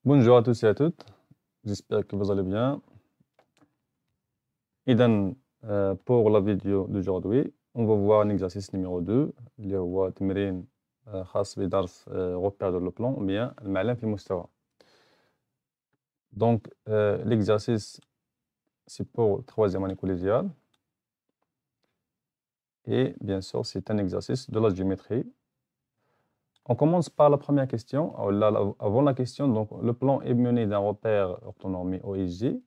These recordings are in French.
Bonjour à tous et à toutes, j'espère que vous allez bien. إذن pour la vidéo d'aujourd'hui, on va voir un exercice numéro 2 اللي هو تمرين خاص بدرس repère de le plan ou bien المعلم في المستوى. Donc l'exercice c'est pour troisième année collégiale et bien sûr c'est un exercice de la géométrie. On commence par la première question. Avant la question, donc le plan est mené d'un repère orthonormé OSG.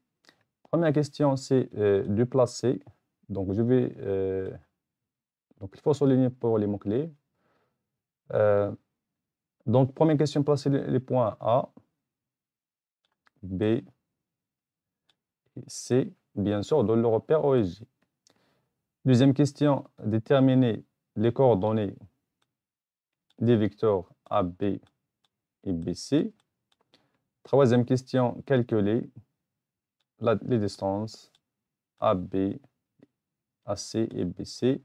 Première question, c'est de placer. Donc, donc, il faut souligner pour les mots-clés. Donc, première question, placer les points A, B et C, bien sûr, dans le repère OSJ. Deuxième question, déterminer les coordonnées des vecteurs AB et BC. Troisième question, calculer les distances AB, AC et BC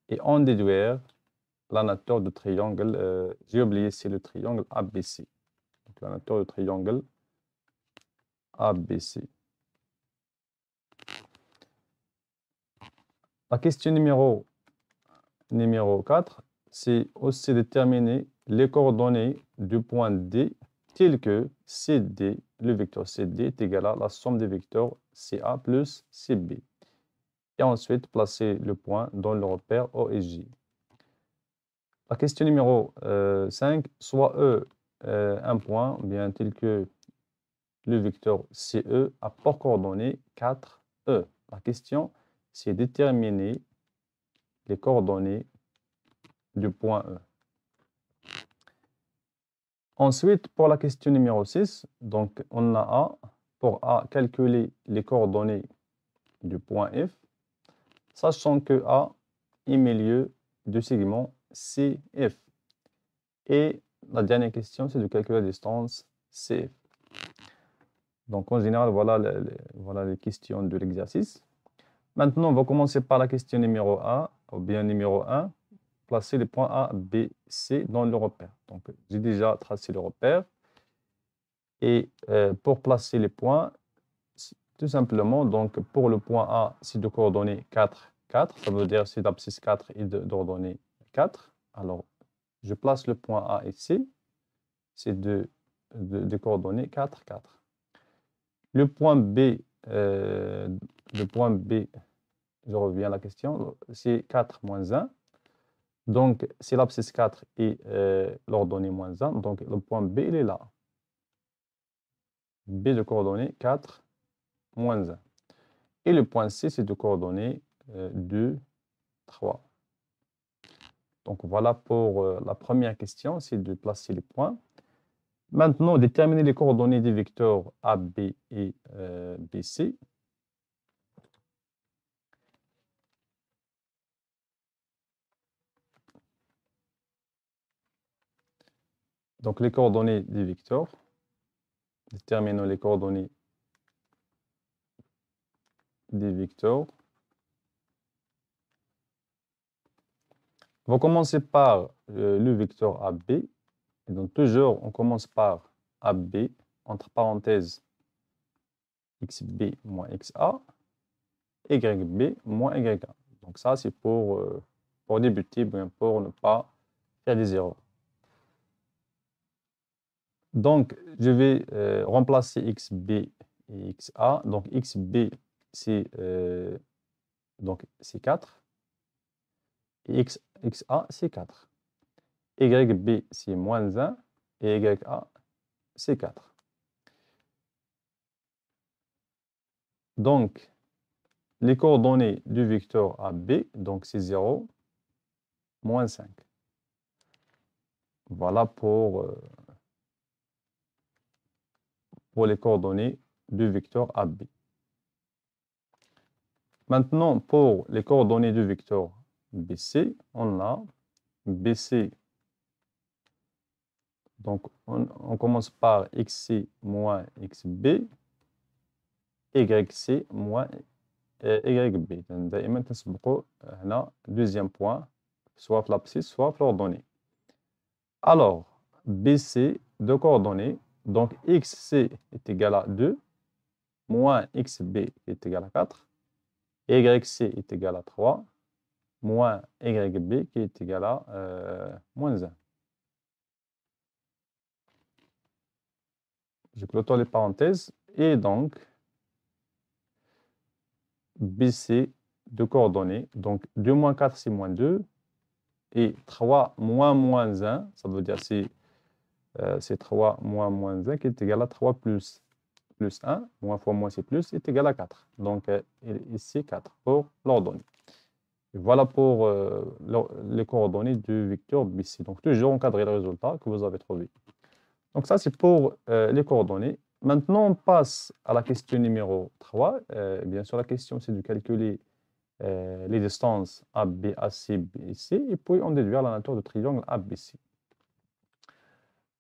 et en déduire la nature du triangle, j'ai oublié, c'est le triangle ABC. Donc, la nature du triangle ABC. La question numéro 4, c'est aussi déterminer les coordonnées du point D tel que CD, le vecteur CD est égal à la somme des vecteurs CA plus CB. Et ensuite, placer le point dans le repère OSJ. La question numéro 5, soit E un point, bien tel que le vecteur CE a pour coordonnées 4E. La question, c'est déterminer les coordonnées du point E. Ensuite, pour la question numéro 6, donc on a A. Pour A, calculer les coordonnées du point F, sachant que A est milieu du segment CF. Et la dernière question, c'est de calculer la distance CF. Donc, en général, voilà les questions de l'exercice. Maintenant, on va commencer par la question numéro 1, ou bien numéro 1, placer les points A, B, C dans le repère. Donc, j'ai déjà tracé le repère. Et pour placer les points, tout simplement, donc pour le point A, c'est de coordonnées 4, 4. Ça veut dire c'est d'abscisse 4 et d'ordonnée 4. Alors, je place le point A ici. C'est de coordonnées 4, 4. Le point B, je reviens à la question, c'est 4 moins 1. Donc, c'est l'abscisse 4 et l'ordonnée moins 1. Donc, le point B, il est là. B de coordonnées 4, moins 1. Et le point C, c'est de coordonnées 2, 3. Donc, voilà pour la première question, c'est de placer les points. Maintenant, déterminer les coordonnées des vecteurs A, B et BC. Donc, les coordonnées des vecteurs. Déterminons les coordonnées des vecteurs. On va commencer par le vecteur AB. Et donc, toujours, on commence par AB, entre parenthèses, XB moins XA, YB moins YA. Donc, ça, c'est pour débuter, bien pour ne pas faire des erreurs. Donc, je vais remplacer XB et XA. Donc, XB, c'est 4. Et XA, c'est 4. YB, c'est moins 1. Et YA, c'est 4. Donc, les coordonnées du vecteur AB, donc c'est 0, moins 5. Voilà pour les coordonnées du vecteur AB. Maintenant, pour les coordonnées du vecteur BC, on a BC. Donc, on commence par XC moins XB, YC moins YB. دائما تسبقوا هنا deuxième point, soit l'abscisse, soit l'ordonnée. Alors, BC de coordonnées, Donc, xc est égal à 2, moins xb est égal à 4, yc est égal à 3, moins yb qui est égal à moins 1. Je clôture les parenthèses, et donc, BC de coordonnées, donc 2 moins 4, c'est moins 2, et 3 moins moins 1, ça veut dire c'est 3 moins moins 1 qui est égal à 3 plus 1, moins fois moins c'est plus, est égal à 4. Donc ici 4 pour l'ordonnée. Voilà pour les coordonnées du vecteur BC. Donc toujours encadrer le résultat que vous avez trouvé. Donc ça c'est pour les coordonnées. Maintenant on passe à la question numéro 3. Bien sûr la question c'est de calculer les distances AB, AC, BC, et puis on déduire la nature du triangle ABC.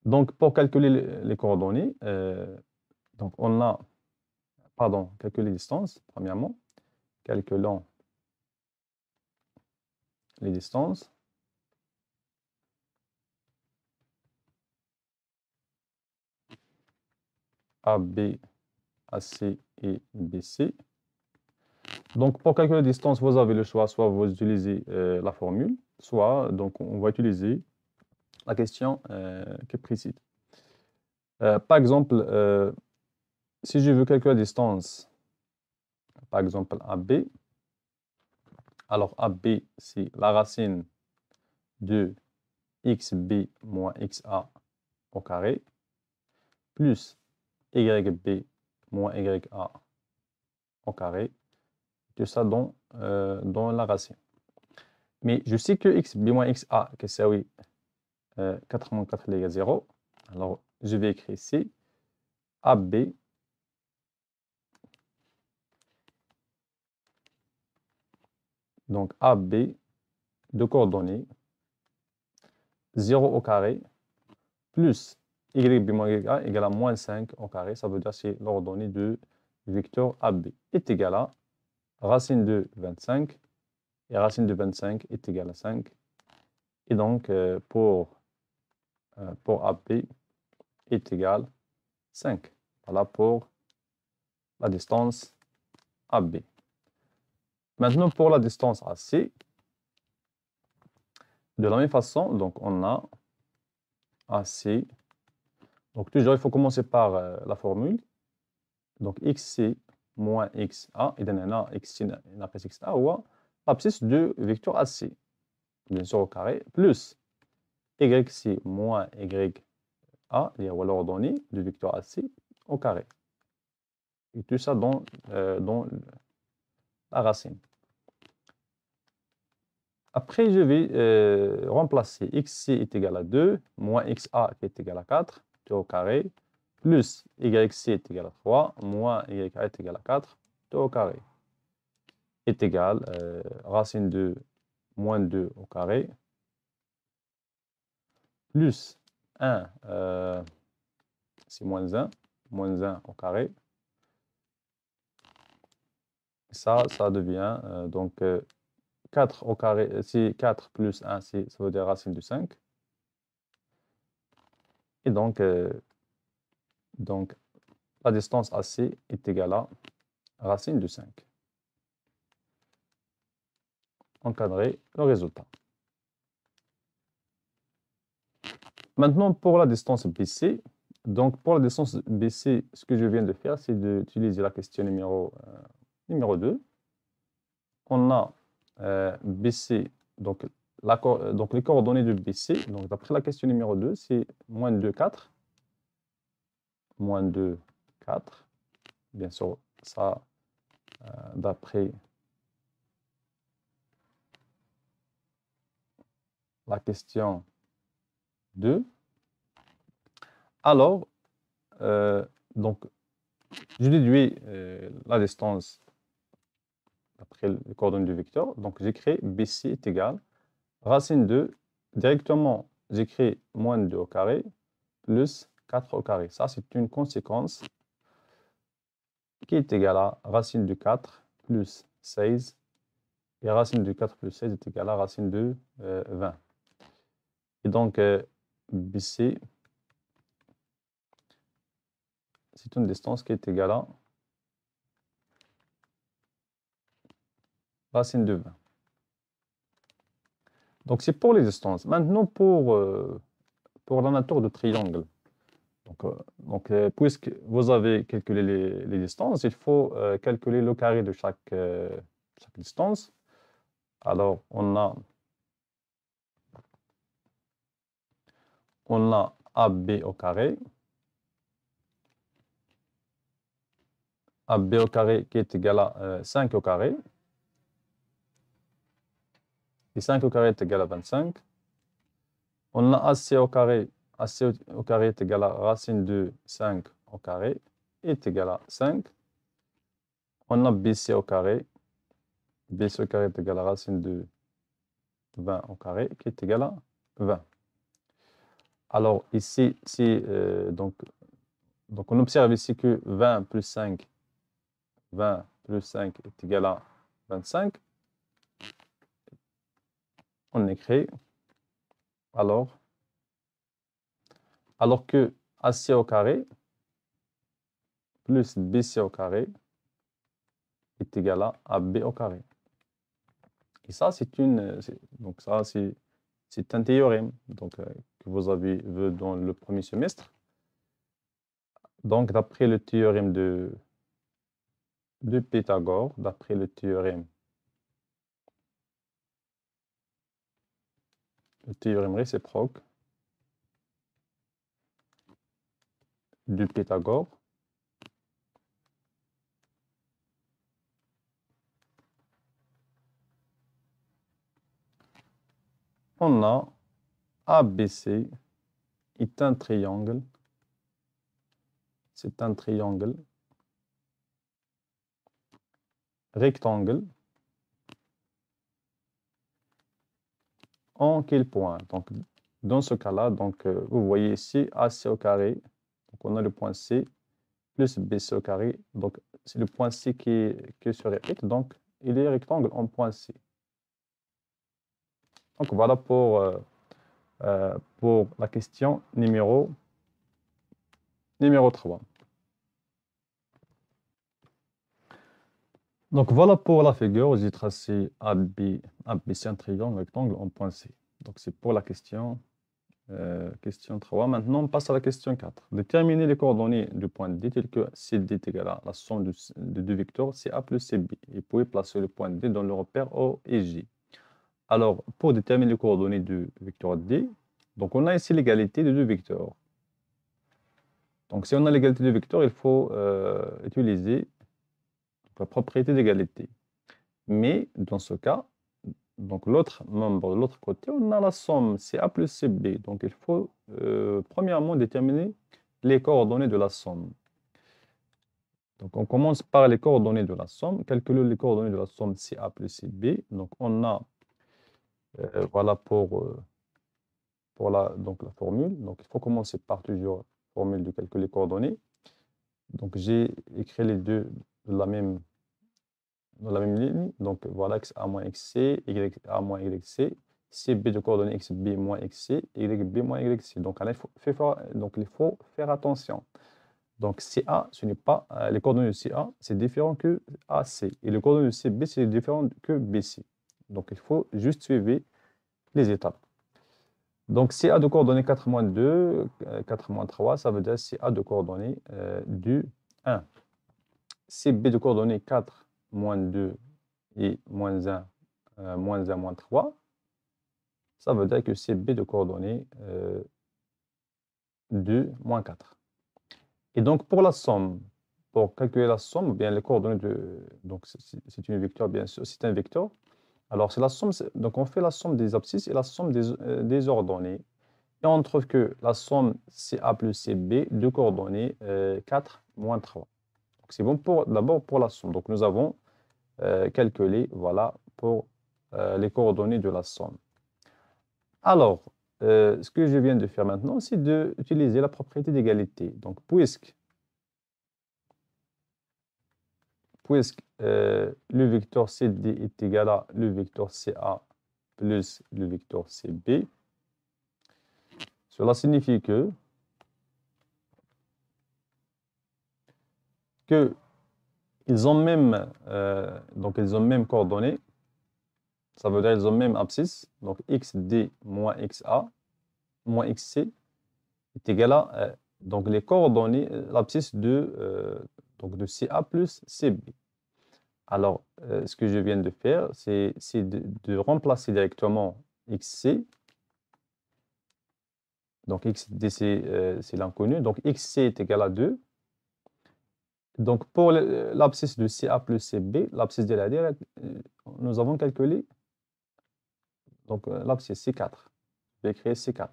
Donc, pour calculer les coordonnées, donc on a, calculer les distances, premièrement. Calculons les distances. AB, AC et BC. Donc, pour calculer les distances, vous avez le choix, soit vous utilisez la formule, soit donc on va utiliser la question qui précède. Par exemple, si je veux calculer la distance, par exemple AB, alors AB, c'est la racine de xb moins xa au carré, plus yb moins ya au carré, tout ça dans la racine. Mais je sais que xb moins xa, que c'est oui, 4 moins 4 égale 0. Alors, je vais écrire ici AB donc AB de coordonnées 0 au carré plus yb moins ya égale à moins 5 au carré. Ça veut dire que c'est l'ordonnée du vecteur AB est égal à racine de 25, et racine de 25 est égale à 5. Et donc, pour AB est égal à 5. Voilà pour la distance AB. Maintenant, pour la distance AC, de la même façon, donc on a AC. Donc, toujours, il faut commencer par la formule. Donc, xc moins xa, et on a xc après xa, ou l'abscisse du vecteur AC, bien sûr au carré, plus yc moins ya, ou l'ordonnée du vecteur AC au carré. Et tout ça dans la racine. Après, je vais remplacer xc est égal à 2, moins xa qui est égal à 4, tout au carré, plus yc est égal à 3, moins ya est égal à 4, tout au carré, est égal racine de moins 2 au carré, plus 1, c'est moins 1 au carré. Ça devient donc 4 au carré, c'est 4 plus 1, ça veut dire racine de 5. Et donc la distance AC est égale à racine de 5. Encadrer le résultat. Maintenant, pour la distance BC, donc pour la distance BC, ce que je viens de faire, c'est d'utiliser la question numéro 2. On a BC, donc les coordonnées de BC, donc d'après la question numéro 2, c'est moins 2, 4. Moins 2, 4. Bien sûr, ça, d'après la question 2. Alors, donc, je déduis la distance après les coordonnées du vecteur. Donc, j'écris BC est égal racine de, directement, j'écris moins 2 au carré plus 4 au carré. Ça, c'est une conséquence qui est égale à racine de 4 plus 16. Et racine de 4 plus 16 est égale à racine de 20. Et donc, BC c'est une distance qui est égale à racine de 20. Donc, c'est pour les distances. Maintenant, pour la nature de triangle. Puisque vous avez calculé les distances, il faut calculer le carré de chaque distance. Alors, on a AB au carré. AB au carré qui est égal à 5 au carré. Et 5 au carré est égal à 25. On a AC au carré. AC au carré est égal à racine de 5 au carré est égal à 5. On a BC au carré. BC au carré est égal à racine de 20 au carré qui est égal à 20. Alors ici, donc on observe ici que 20 plus 5 est égal à 25. On écrit alors que AC au carré plus BC au carré est égal à AB au carré. Et ça, c'est un théorème que vous avez vu dans le premier semestre. Donc, d'après le théorème de Pythagore, d'après le théorème réciproque de Pythagore, on a ABC est un triangle. C'est un triangle rectangle en quel point? Donc, dans ce cas-là, vous voyez ici AC au carré. Donc, on a le point C plus BC au carré. Donc, c'est le point C qui se répète. Donc, il est rectangle en point C. Donc, voilà pour la question numéro 3. Donc, voilà pour la figure. J'ai tracé ABC, un triangle rectangle en point C. Donc, c'est pour la question 3. Maintenant, on passe à la question 4. Déterminer les coordonnées du point D tel que CD est égal à la somme de deux vecteurs CA plus CB. Et vous pouvez placer le point D dans le repère O et J. Alors, pour déterminer les coordonnées du vecteur D, donc on a ici l'égalité de deux vecteurs. Donc, si on a l'égalité de vecteurs, il faut utiliser la propriété d'égalité. Mais dans ce cas, donc l'autre membre de l'autre côté, on a la somme CA plus CB. Donc, il faut premièrement déterminer les coordonnées de la somme. Donc, on commence par les coordonnées de la somme. Calculer les coordonnées de la somme CA plus CB. Donc, on a, voilà pour la formule. Donc, il faut commencer par toujours formule de calcul des coordonnées. Donc, j'ai écrit les deux de la même ligne. Donc, voilà, xa moins xc, ya moins yc, cb de coordonnées xb moins xc, yb moins yc. Donc, il faut faire attention. Donc, CA, ce n'est pas les coordonnées de CA, c'est différent que AC. Et les coordonnées de CB, c'est différent que BC. Donc, il faut juste suivre les étapes. Donc, CA de coordonnées 4 moins 2, 4 moins 3, ça veut dire CA de coordonnées du 1. CB de coordonnées 4 moins 2 et moins 1, moins 1, moins 3, ça veut dire que CB de coordonnées 2, moins 4. Et donc, pour la somme, pour calculer la somme, bien les coordonnées de... Donc, c'est une vecteur, bien sûr, c'est un vecteur. Alors, c'est la somme, donc on fait la somme des abscisses et la somme des ordonnées. Et on trouve que la somme CA plus CB de coordonnées 4 moins 3. Donc, c'est bon d'abord pour la somme. Donc, nous avons calculé, voilà, pour les coordonnées de la somme. Alors, ce que je viens de faire maintenant, c'est d'utiliser la propriété d'égalité. Donc, puisque le vecteur CD est égal à le vecteur CA plus le vecteur CB, cela signifie que qu'ils ont même, donc ils ont même coordonnées. Ça veut dire qu'ils ont même abscisse. Donc xd moins xa moins xc est égal à donc les coordonnées, l'abscisse donc de CA plus CB. Alors, ce que je viens de faire, c'est de remplacer directement XC. Donc, XD, c'est l'inconnu. Donc, XC est égal à 2. Donc, pour l'abscisse de CA plus CB, l'abscisse de la D, nous avons calculé donc l'abscisse C4. Je vais écrire C4.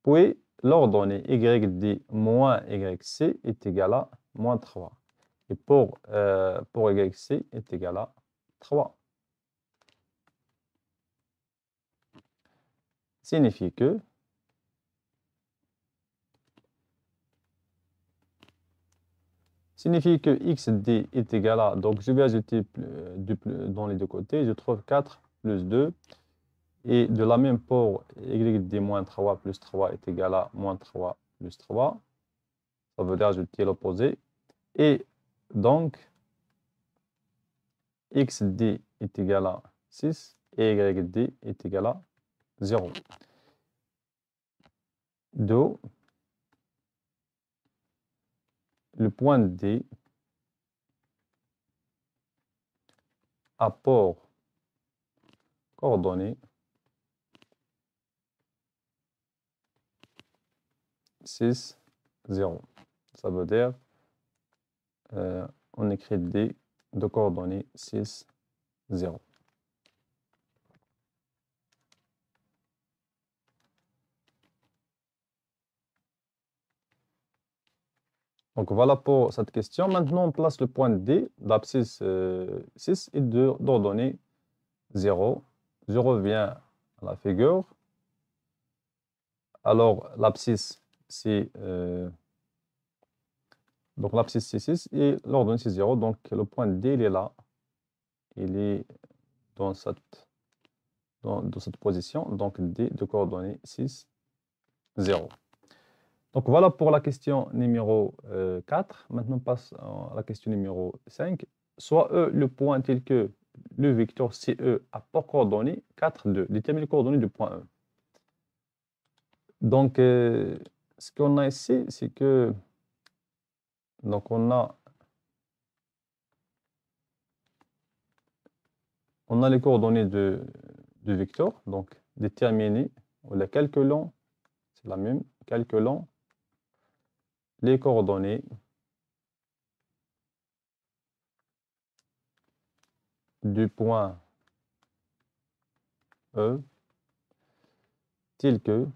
Puis, l'ordonnée YD moins YC est égal à moins 3. Et pour YC est égal à 3. Signifie que xd est égal à, donc je vais ajouter dans les deux côtés, je trouve 4 plus 2, et de la même pour yd moins 3 plus 3 est égal à moins 3 plus 3, ça veut dire ajouter l'opposé, et donc xd est égal à 6 et yd est égal à 0. Do, le point D apport coordonnées 6, 0. Ça veut dire, on écrit D de coordonnées 6, 0. Donc voilà pour cette question. Maintenant, on place le point D, l'abscisse 6 et d'ordonnée 0. Je reviens à la figure. Alors, l'abscisse, c'est donc l'abscisse c'est 6 et l'ordonnée c'est 0. Donc le point D, il est là. Il est dans cette position. Donc D de coordonnées 6, 0. Donc voilà pour la question numéro 4. Maintenant, on passe à la question numéro 5. Soit E le point tel que le vecteur CE a pour coordonnées 4, 2. Détermine les coordonnées du point E. Donc, ce qu'on a ici, c'est que donc on a les coordonnées du vecteur. Donc, déterminer, ou la calculons, c'est la même, calculons les coordonnées du point E tel que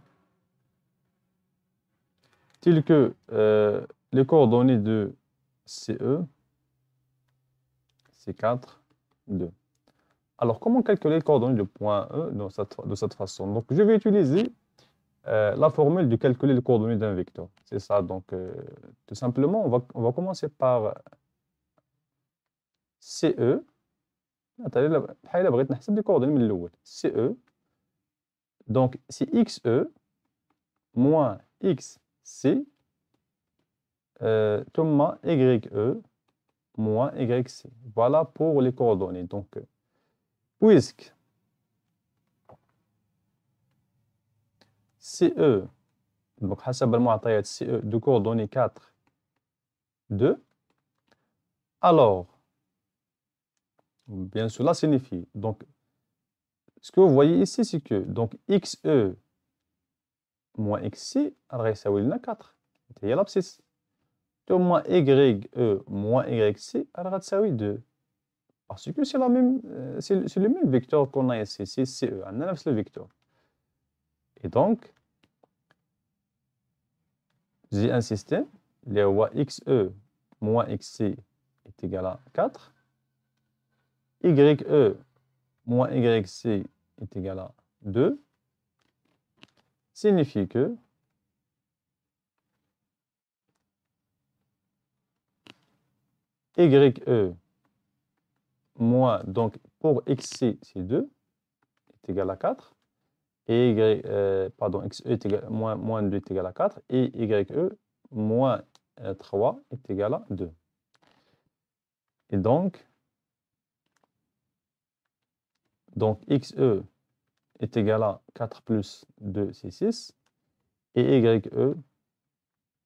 les coordonnées de CE, c'est 4, 2. Alors, comment calculer les coordonnées du point E de cette façon? Donc, je vais utiliser la formule de calculer les coordonnées d'un vecteur. C'est ça. Donc, tout simplement, on va commencer par CE. les coordonnées CE. Donc, c'est XE moins XC ثم YE moins YC. Voilà pour les coordonnées. Donc, puisque CE, donc حسب المعطيات CE de coordonnées 4, 2, alors, bien cela signifie, donc, ce que vous voyez ici, c'est que, donc, XE moins XC, alors, يساوي لنا 4. هي l'abscisse. ثم YE moins YC, alors, تساوي 2. Parce que c'est le même vecteur qu'on a ici, c'est CE, on a le vecteur. Et donc, j'ai un système, le XE moins XC est égal à 4, YE moins YC est égal à 2, signifie que YE moins, donc pour XC c'est 2, est égal à 4, et XE est égal, moins 2 est égal à 4, et YE moins 3 est égal à 2. Et donc XE est égal à 4 plus 2, c'est 6. Et YE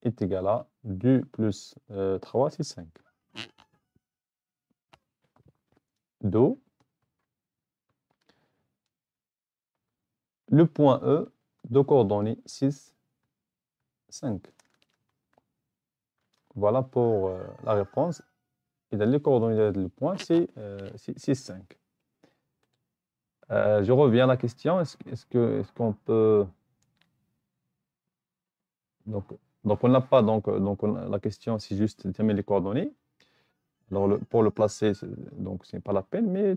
est égal à 2 plus 3, c'est 5. Do, le point E de coordonnées 6, 5. Voilà pour la réponse. Et dans les coordonnées du point, c'est 6, 5. Je reviens à la question. Est-ce qu'on peut... Donc on n'a pas... la question, c'est juste déterminer les coordonnées. Alors, pour le placer, donc ce n'est pas la peine, mais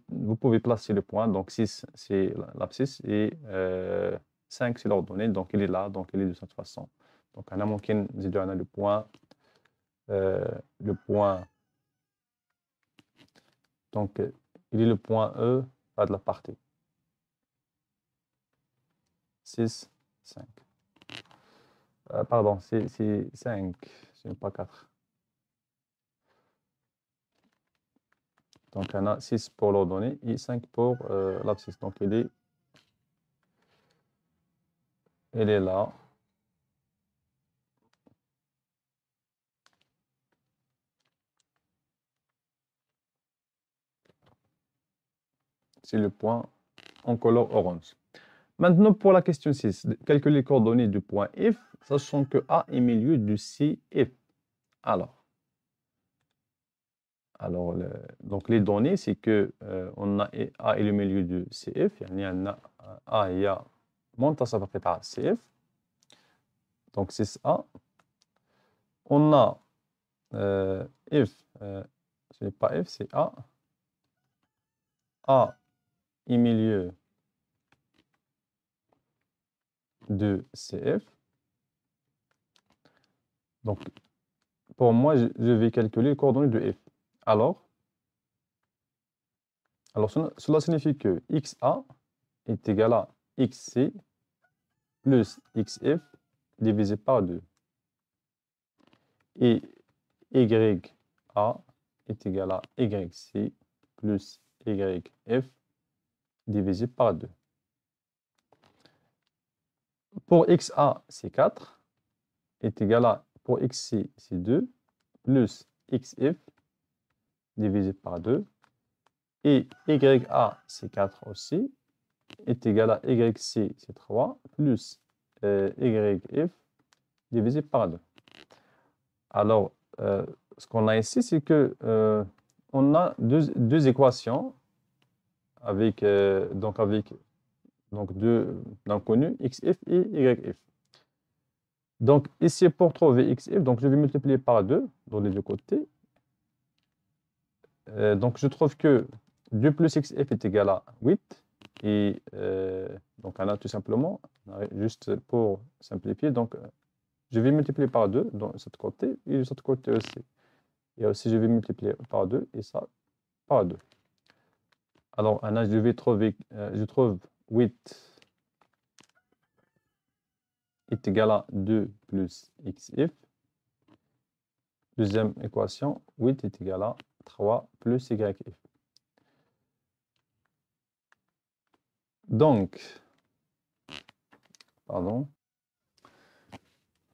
vous pouvez placer le point. Donc, 6, c'est l'abscisse et 5, c'est l'ordonnée. Donc, il est là, donc il est de cette façon. Donc, on a ممكن نزيدو على le point. Donc, il est le point E à de la partie. 6, 5. Pardon, c'est 5, ce n'est pas 4. Donc, on a 6 pour l'ordonnée et 5 pour l'abscisse. Donc, il est là. C'est le point en couleur orange. Maintenant, pour la question 6, calculer les coordonnées du point F, sachant que A est milieu du CF. Alors donc les données, c'est que on a A est le milieu du CF, يعني عندنا A هي منتصف قطاع CF. Donc 6A. On a F, ce n'est pas F, c'est A. A est milieu de CF. Donc, pour moi, je vais calculer les coordonnées de F. Alors cela signifie que XA est égal à XC plus XF divisé par 2. Et YA est égal à YC plus YF divisé par 2. Pour XA, c'est 4, est égal à, pour XC, c'est 2, plus XF divisé par 2. Et YA, c'est 4 aussi, est égal à YC, c'est 3, plus YF divisé par 2. Alors, ce qu'on a ici, c'est que on a deux équations avec deux inconnus, XF et YF. Donc, ici, pour trouver XF, donc je vais multiplier par 2 dans les deux côtés. Donc, je trouve que 2 plus XF est égal à 8. Et donc, on a tout simplement, juste pour simplifier, donc je vais multiplier par 2 dans ce côté et de ce côté aussi. Et aussi, je vais multiplier par 2 et ça par 2. Alors, je vais trouver, je trouve 8 est égal à 2 plus XF. Deuxième équation, 8 est égal à 3 plus YF. Donc,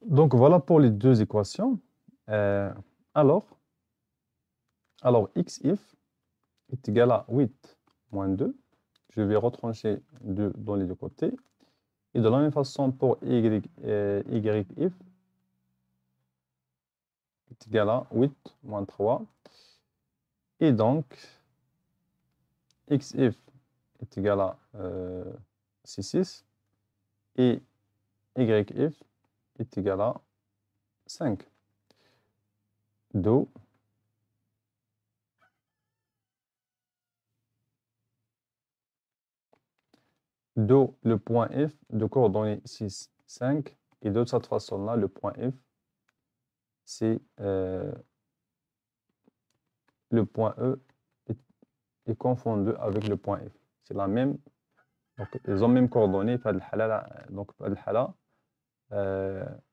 voilà pour les deux équations. Alors, XF est égal à 8 moins 2. Je vais retrancher 2 dans les deux côtés. Et de la même façon pour YF est égal à 8 moins 3. Et donc, XF est égal à 6 et YF est égal à 5. Do le point F de coordonnées 6, 5. Et de cette façon-là, le point F, c'est le point E est confondu avec le point F. C'est la même. Donc, ils ont même coordonnées. Donc,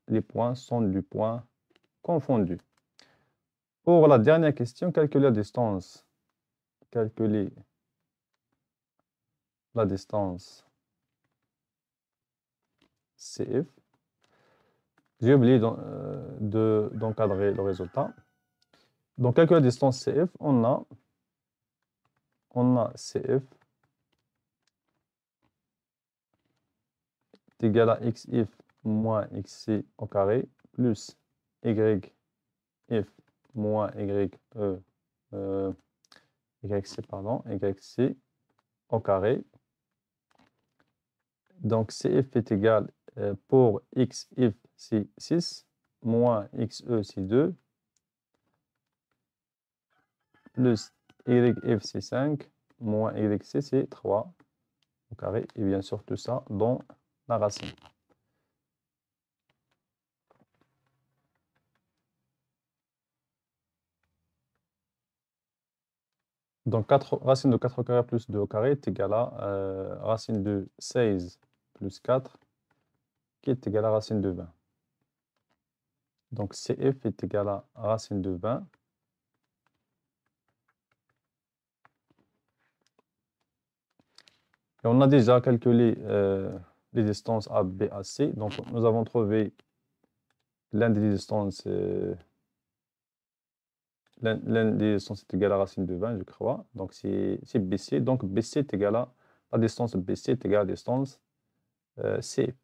les points sont du point confondu. Pour la dernière question, calculer la distance. Calculer la distance CF. J'ai oublié d'encadrer le résultat. Donc, calculer la distance CF, on a CF est égal à xf moins xc au carré plus yf moins yc, yc au carré. Donc, CF est égal pour xf, c'est 6, moins xe, c'est 2, plus yf, c'est 5, moins yc, c'est 3 au carré. Et bien sûr, tout ça dans la racine. Donc, racine de 4 au carré plus 2 au carré est égal à racine de 16 plus 4, qui est égal à racine de 20. Donc, CF est égal à racine de 20. Et on a déjà calculé les distances A, B, A, C. Donc, nous avons trouvé l'un des distances, est égal à racine de 20, je crois. Donc, c'est BC. Donc, BC est égal à la distance BC est égale à la distance C.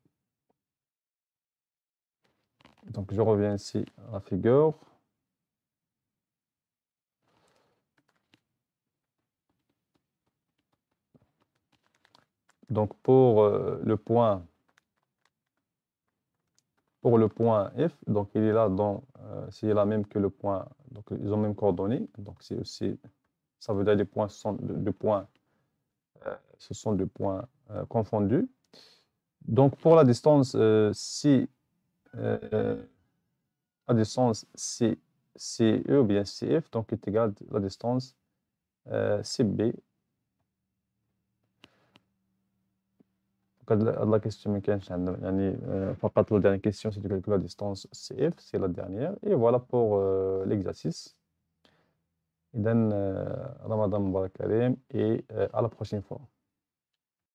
Donc, je reviens ici à la figure. Donc, pour le point F, donc il est là c'est la même que le point, donc ils ont même coordonnées. Donc, c'est aussi, ça veut dire des points, ce sont deux points confondus. Donc, pour la distance si la distance CE ou bien CF, donc est égale à la distance CB. La question ما كانش عندنا يعني فقط la dernière question c'est de calculer la distance CF, c'est la dernière. Et voilà pour l'exercice. إذن رمضان مبارك كريم et à la prochaine fois.